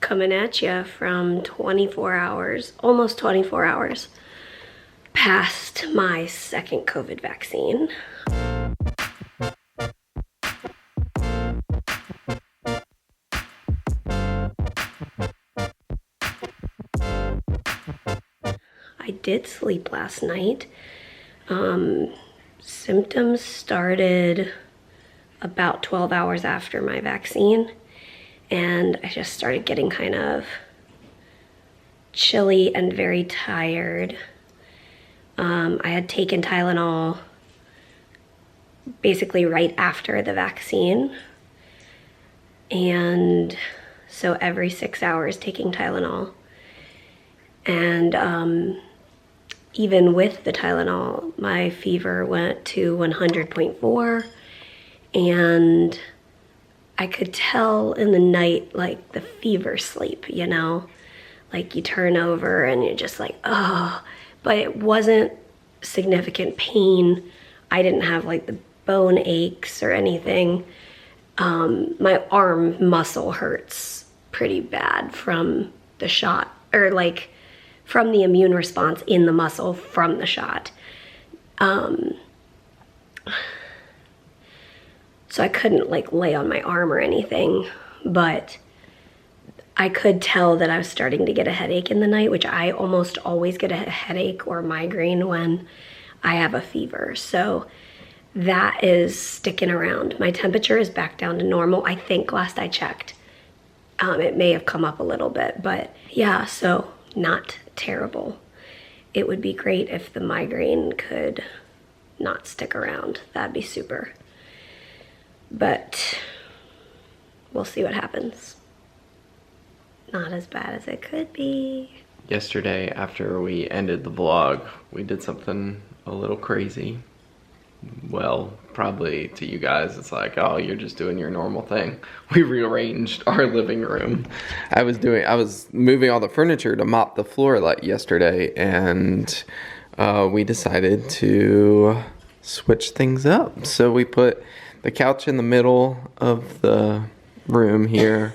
coming at you from 24 hours, almost 24 hours past my second COVID vaccine. I did sleep last night. Symptoms started about 12 hours after my vaccine, and I just started getting kind of chilly and very tired. I had taken Tylenol basically right after the vaccine, and so every 6 hours taking Tylenol. And even with the Tylenol, my fever went to 100.4, and I could tell in the night, like, the fever sleep, you know? Like, you turn over and you're just like, oh, but it wasn't significant pain. I didn't have, like, the bone aches or anything. My arm muscle hurts pretty bad from the shot, or, like, from the immune response in the muscle from the shot. So I couldn't like lay on my arm or anything, but I could tell that I was starting to get a headache in the night, which I almost always get a headache or migraine when I have a fever. So that is sticking around. My temperature is back down to normal. I think last I checked, it may have come up a little bit, but yeah, so not terrible. It would be great if the migraine could not stick around. That'd be super. But we'll see what happens. Not as bad as it could be. Yesterday, after we ended the vlog, we did something a little crazy. Well, probably to you guys, it's like, oh, you're just doing your normal thing. We rearranged our living room. I was moving all the furniture to mop the floor like yesterday, and we decided to switch things up. So we put the couch in the middle of the room here.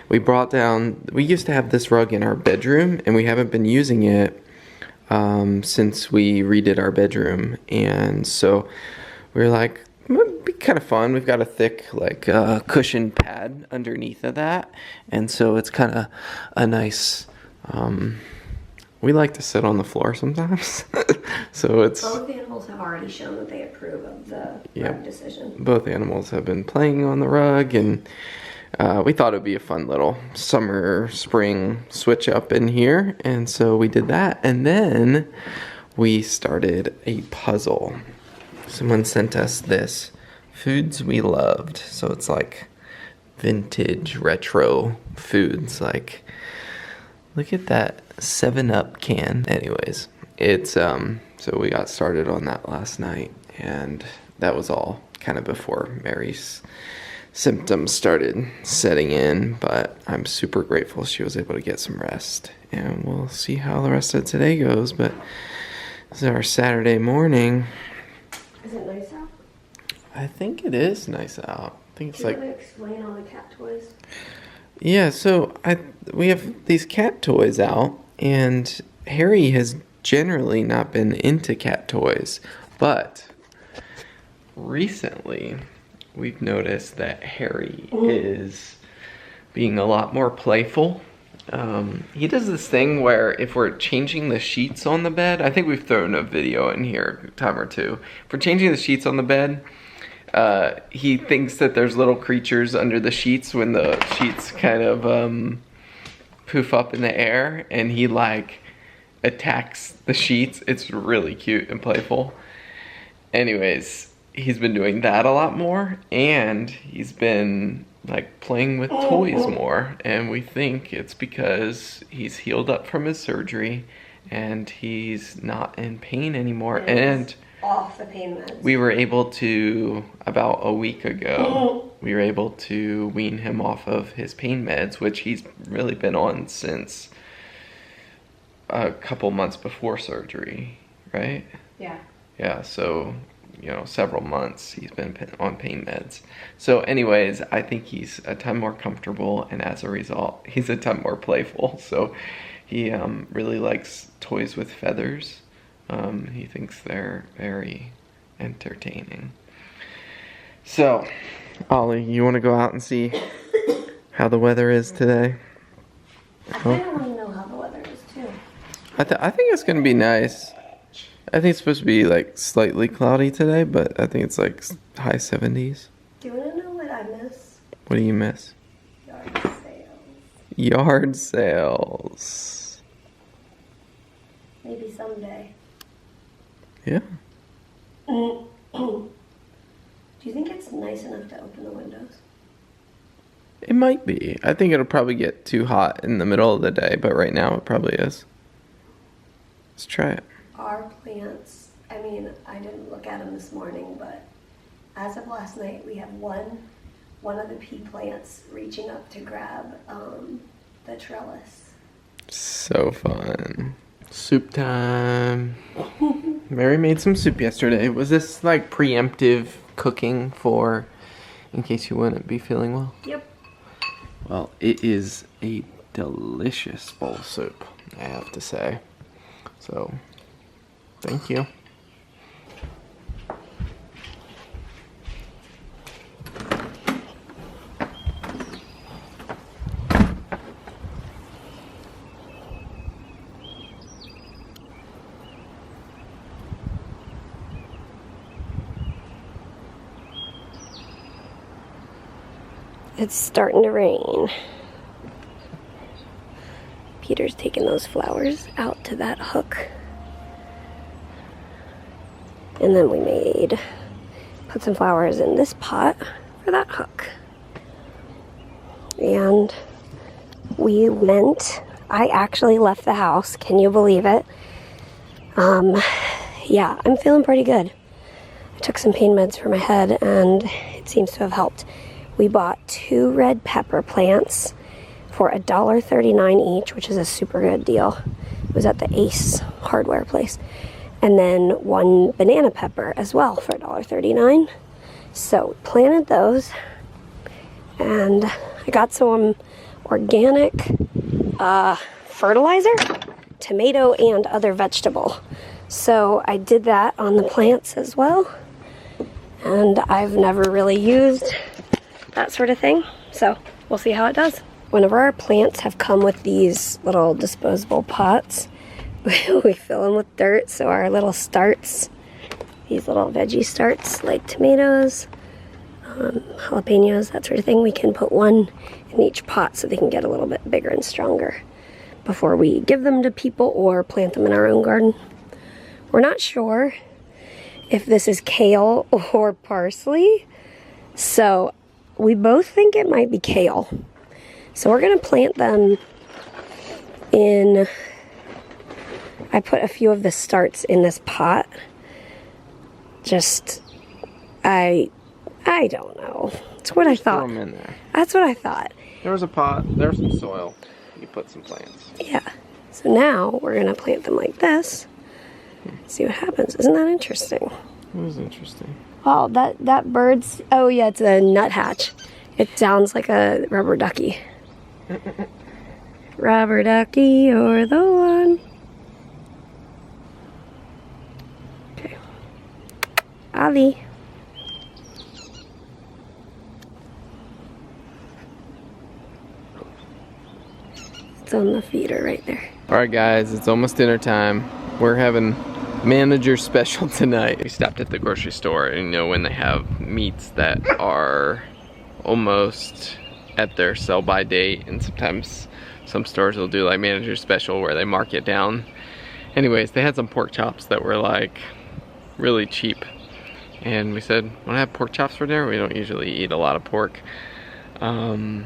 We used to have this rug in our bedroom, and we haven't been using it since we redid our bedroom. And so we were like, it'd be kind of fun. We've got a thick like cushion pad underneath of that, and so it's kind of a nice, we like to sit on the floor sometimes. So it's both animals have already shown that they approve of the rug decision. Both animals have been playing on the rug, and we thought it'd be a fun little spring switch up in here, and so we did that. And then we started a puzzle. Someone sent us this, foods we loved. So it's like vintage retro foods. Like, look at that 7-Up can. Anyways, it's so we got started on that last night, and that was all kind of before Mary's symptoms started setting in, but I'm super grateful she was able to get some rest, and we'll see how the rest of today goes. But this is our Saturday morning. Is it nice out? I think it is nice out. I think it's like. Do you want to explain all the cat toys? Yeah, so we have these cat toys out, and Harry has generally not been into cat toys, but recently we've noticed that Harry is being a lot more playful. He does this thing where if we're changing the sheets on the bed, I think we've thrown a video in here a time or two. If we're changing the sheets on the bed, he thinks that there's little creatures under the sheets when the sheets kind of poof up in the air, and he like attacks the sheets. It's really cute and playful. Anyways, he's been doing that a lot more, and he's been like playing with toys more, and we think it's because he's healed up from his surgery and he's not in pain anymore, and off the pain meds. We were able to, about a week ago, we were able to wean him off of his pain meds, which he's really been on since a couple months before surgery, right? Yeah. Yeah, so you know, several months he's been on pain meds. So anyways, I think he's a ton more comfortable, and as a result, he's a ton more playful. So he really likes toys with feathers. He thinks they're very entertaining. So, Ollie, you want to go out and see how the weather is today? I kind of want to know how the weather is too. I think it's going to be nice. I think it's supposed to be like slightly cloudy today, but I think it's like high 70s. Do you want to know what I miss? What do you miss? Yard sales. Yard sales. Maybe someday. Yeah. Do you think it's nice enough to open the windows? It might be. I think it'll probably get too hot in the middle of the day, but right now it probably is. Let's try it. Our plants, I mean, I didn't look at them this morning, but as of last night, we have one of the pea plants reaching up to grab the trellis. So fun. Soup time. Mary made some soup yesterday. Was this like preemptive cooking for in case you wouldn't be feeling well? Yep. Well, it is a delicious bowl of soup, I have to say. So, thank you. It's starting to rain. Peter's taking those flowers out to that hook. And then we put some flowers in this pot for that hook. And I actually left the house, can you believe it? Yeah, I'm feeling pretty good. I took some pain meds for my head and it seems to have helped. We bought 2 red pepper plants for $1.39 each, which is a super good deal. It was at the Ace hardware place. And then 1 banana pepper as well for $1.39. So planted those. And I got some organic fertilizer, tomato and other vegetable. So I did that on the plants as well. And I've never really used that sort of thing, so we'll see how it does. Whenever our plants have come with these little disposable pots, we fill them with dirt, so our little starts, these little veggie starts like tomatoes, jalapenos, that sort of thing, we can put 1 in each pot so they can get a little bit bigger and stronger before we give them to people or plant them in our own garden. We're not sure if this is kale or parsley, so we both think it might be kale. So we're going to plant them in, I put a few of the starts in this pot. Just, I don't know. It's what I thought. Throw them in there. That's what I thought. There was a pot, there's some soil. You put some plants. Yeah. So now we're going to plant them like this. See what happens. Isn't that interesting? It was interesting. Oh, that bird's, oh yeah, it's a nuthatch. It sounds like a rubber ducky. Rubber ducky, you're the one. Okay. Ollie. It's on the feeder right there. Alright guys, it's almost dinner time. We're having manager special tonight. We stopped at the grocery store and you know when they have meats that are almost at their sell by date, and sometimes some stores will do like manager special where they mark it down. Anyways, they had some pork chops that were like really cheap and we said, want to have pork chops for dinner? We don't usually eat a lot of pork. And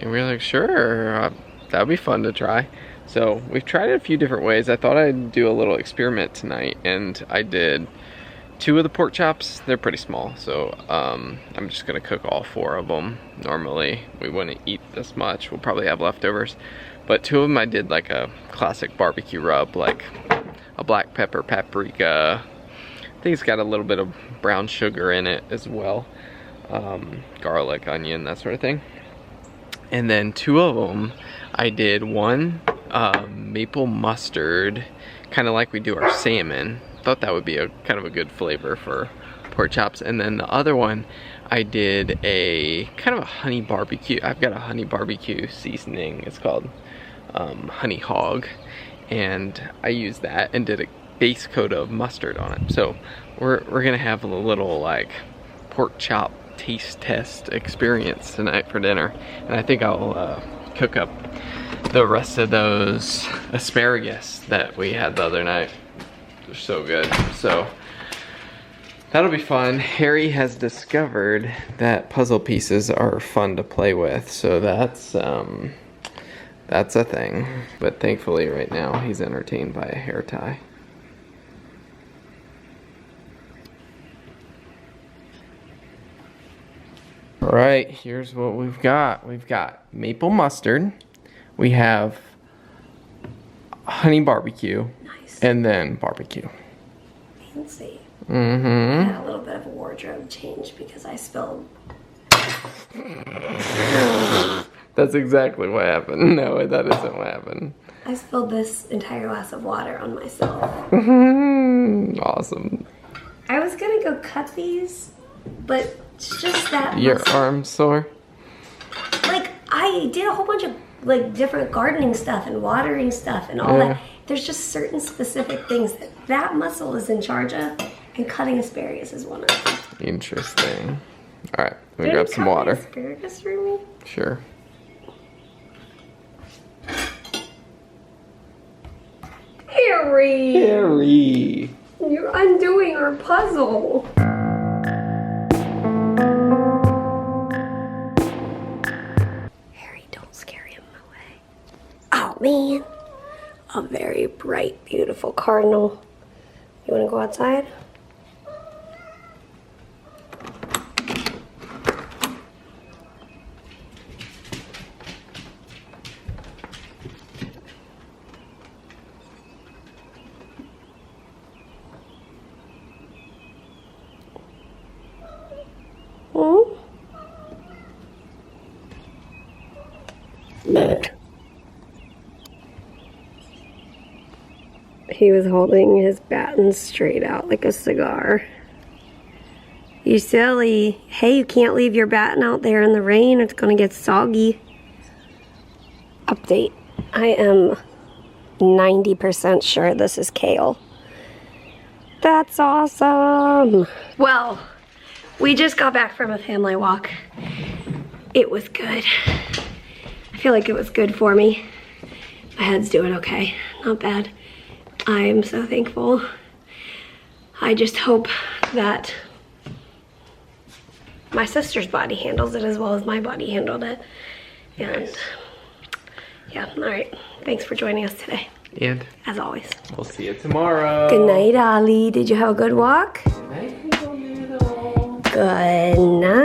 we were like, sure, that would be fun to try. So we've tried it a few different ways. I thought I'd do a little experiment tonight, and I did 2 of the pork chops. They're pretty small, so I'm just gonna cook all 4 of them. Normally we wouldn't eat this much. We'll probably have leftovers, but 2 of them I did like a classic barbecue rub, like a black pepper, paprika, think it's got a little bit of brown sugar in it as well. Garlic, onion, that sort of thing. And then 2 of them, I did one maple mustard, kind of like we do our salmon. Thought that would be a kind of a good flavor for pork chops. And then the other one, I did a kind of a honey barbecue. I've got a honey barbecue seasoning. It's called honey hog, and I used that and did a base coat of mustard on it. So we're gonna have a little like pork chop taste test experience tonight for dinner, and I think I'll cook up the rest of those asparagus that we had the other night. They're so good. So that'll be fun. Harry has discovered that puzzle pieces are fun to play with, so that's a thing. But thankfully right now he's entertained by a hair tie. All right, here's what we've got. We've got maple mustard. We have honey barbecue. Nice. And then barbecue. Fancy. Mm-hmm. I had a little bit of a wardrobe change because I spilled. That's exactly what happened. No, that isn't what happened. I spilled this entire glass of water on myself. Awesome. I was gonna go cut these, but it's just that Your arm's sore? Like, I did a whole bunch of like different gardening stuff and watering stuff and all that. There's just certain specific things that muscle is in charge of, and cutting asparagus is one of them. Interesting. All right, let me grab some water. Asparagus for me? Sure. Harry! Harry! You're undoing our puzzle. Harry, don't scare him away. Oh, man. A very bright, beautiful cardinal. You want to go outside? He was holding his baton straight out like a cigar. You silly. Hey, you can't leave your baton out there in the rain. It's gonna get soggy. Update. I am 90% sure this is kale. That's awesome. Well, we just got back from a family walk. It was good. I feel like it was good for me. My head's doing okay. Not bad. I am so thankful. I just hope that my sister's body handles it as well as my body handled it. And yeah, all right. Thanks for joining us today. And as always, we'll see you tomorrow. Good night, Ollie. Did you have a good walk? Good night, little. Good night.